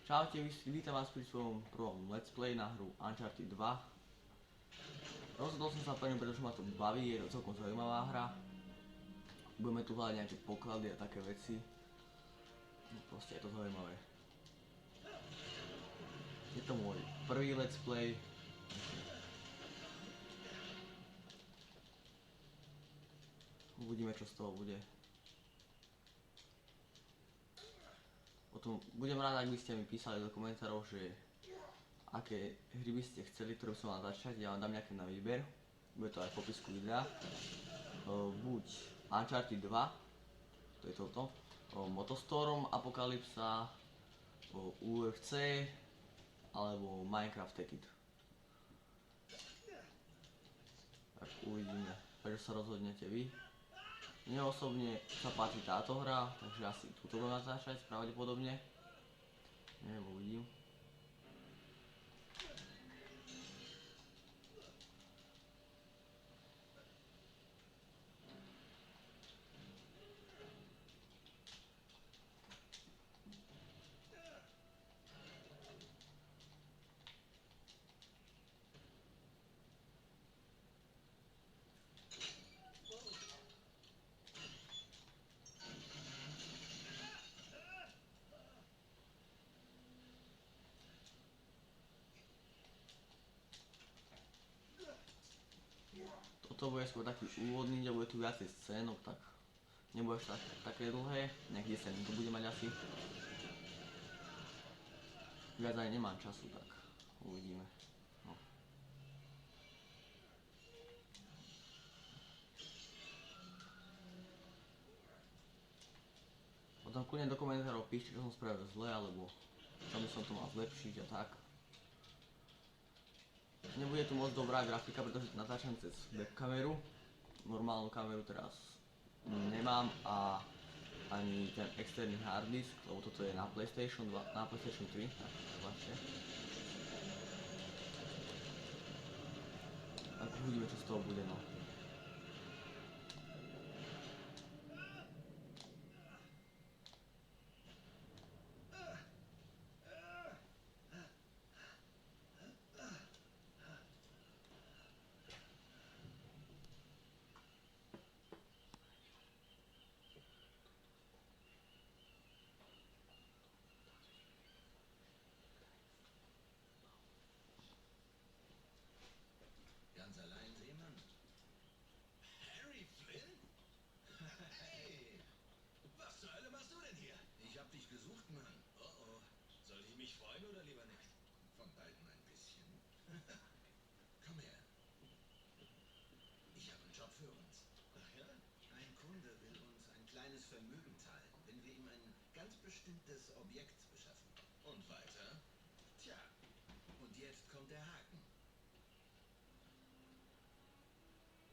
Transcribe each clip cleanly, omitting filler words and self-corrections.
Čaute, vítam vás pri svojom prvom let's play na hru Uncharted 2. Rozhodol som sa pre ňu, pretože ma to baví, je to celkom zaujímavá hra. Budeme tu hľadať nejaké poklady a také veci. No, proste je to zaujímavé. Je to môj prvý let's play. Uvidíme, čo z toho bude. Potom budem rád, ak by ste mi písali do komentárov, že aké hry by ste chceli, ktoré by som mal začať. Ja vám dám nejaké na výber. Bude to aj v popisku videa. Buď Uncharted 2, to je toto, Motostorm, Apokalypsa, UFC, alebo Minecraft Take It. Tak uvidíme, prečo sa rozhodnete vy. Mne osobne sa páči táto hra, takže asi túto budem natáčať pravdepodobne. Neviem, uvidím. Toto bude skôr taký úvodný, kde bude tu viacej scénok, tak nebude až také dlhé, nejak 10 minút to bude mať asi. Viac aj nemám času, tak uvidíme. No. Potom kľudne do komentárov píšte, čo som spravil zle, alebo čo by som to mal zlepšiť a tak. Nebude tu moc dobrá grafika, pretože natáčam cez webkameru. Normálnu kameru teraz nemám a ani ten externý harddisk, lebo toto je na PlayStation 2, na PlayStation 3, tak zvažte. Tak uvidíme, čo z toho bude, no. Ganz allein, Seemann? Harry Flynn? Hey! Was zur Hölle machst du denn hier? Ich hab dich gesucht, Mann. Oh oh. Soll ich mich freuen oder lieber nicht? Von beiden ein bisschen. Komm her. Ich habe einen Job für uns. Ach ja? Ein Kunde will uns ein kleines Vermögen teilen, wenn wir ihm ein ganz bestimmtes Objekt beschaffen. Und weiter? Tja. Und jetzt kommt der Haken.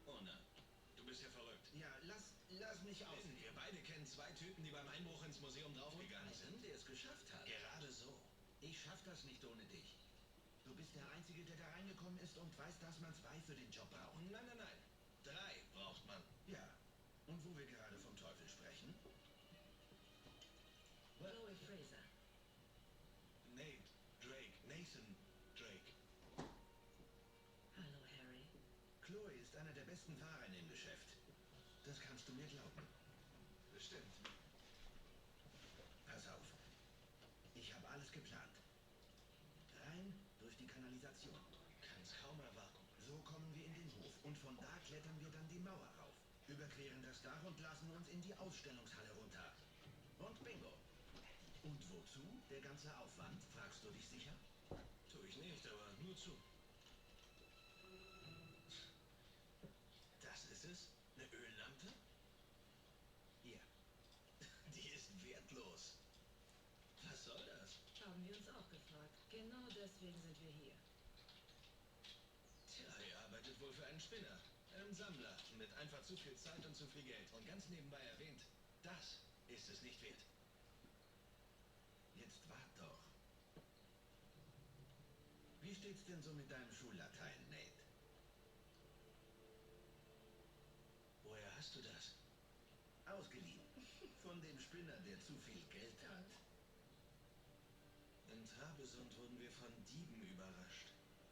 Oh nein, du bist ja verrückt. Ja, lass mich aus. Wir beide kennen zwei Typen, die beim Einbruch ins Museum draufgegangen sind. Der es geschafft hat. Gerade so. Ich schaff das nicht ohne dich. Du bist der Einzige, der da reingekommen ist und weiß, dass man zwei für den Job braucht. Nein, nein, nein. 3 braucht man. Ja. Und wo wir gerade vom Teufel sprechen? Chloe Fraser. Nate Drake. Nathan Drake. Hallo, Harry. Chloe ist einer der besten Fahrer in dem Geschäft. Das kannst du mir glauben. Bestimmt. Pass auf. Ich habe alles geplant. Rein durch die Kanalisation. Kann's kaum erwarten. So kommen wir in den Hof und von da klettern wir dann die Mauer rauf. Überqueren das Dach und lassen uns in die Ausstellungshalle runter. Und bingo. Und wozu der ganze Aufwand, fragst du dich sicher? Tue ich nicht, aber nur zu. Das ist es? Eine Öllampe? Hier. Die ist wertlos. Was soll das? Haben wir uns auch gefragt. Genau deswegen sind wir hier. Tja, ihr arbeitet wohl für einen Spinner. Einen Sammler mit einfach zu viel Zeit und zu viel Geld. Und ganz nebenbei erwähnt, das ist es nicht wert. Jetzt wart doch. Wie steht's denn so mit deinem Schullatein, Nate? Woher hast du das? Ausgeliehen. Von dem Spinner, der zu viel Geld hat. Ein Trabesund wurden wir von Dieben überrascht.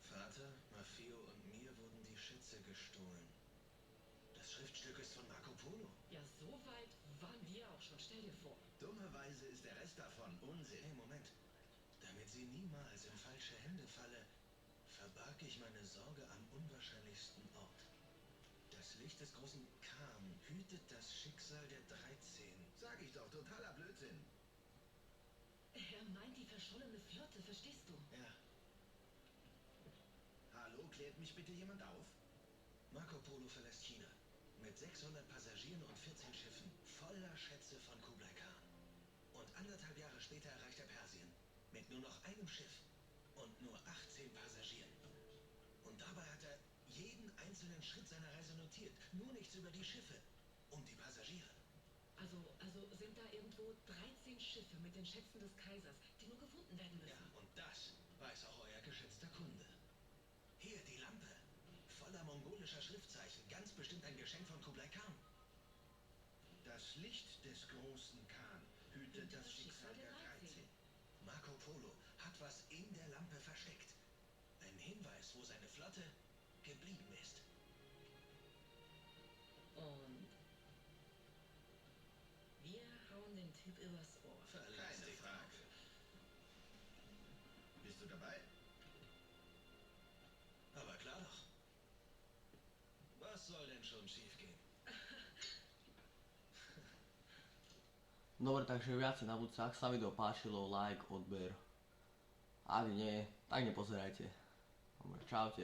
Vater, Maffeo und mir wurden die Schätze gestohlen. Das Schriftstück ist von Marco Polo. Ja, so weit waren wir auch schon. Stell dir vor. Dummerweise ist der Rest davon Unsinn. Hey, Moment. Damit sie niemals in falsche Hände falle, verbarg ich meine Sorge am unwahrscheinlichsten Ort. Das Licht des großen Khan hütet das Schicksal der 13. Sag ich doch, totaler Blödsinn. Er meint die verschollene Flotte, verstehst du? Ja. Hallo, klärt mich bitte jemand auf? Marco Polo verlässt China. Mit 600 Passagieren und 14 Schiffen. Voller Schätze von Kublai Khan. Und 1,5 Jahre später erreicht er Persien. Mit nur noch einem Schiff. Und nur 18 Passagieren. Und dabei hat er jeden einzelnen Schritt seiner Reise notiert. Nur nichts über die Schiffe. Und die Passagiere. Also sind da irgendwo 13 Schiffe mit den Schätzen des Kaisers, die nur gefunden werden Ja, müssen. und das weiß auch euer geschätzter Kunde. Hier, die Lampe. Voller mongolischer Schriftzeichen. Ganz bestimmt ein Geschenk von Kublai Khan. Das Licht des großen Khan hütet das Schicksal der 13. Marco Polo hat was in der Lampe versteckt. Ein Hinweis, wo seine Flotte geblieben ist. Und wir hauen den Typ übers Ohr. Verlass Keine dich Frage. drauf. Bist du dabei? Aber klar doch. Was soll denn schon schiefgehen? Dobre, takže viacej na budúce, ak sa vám video páčilo, like, odber. Ak nie, tak nepozerajte. Dobre, čaute.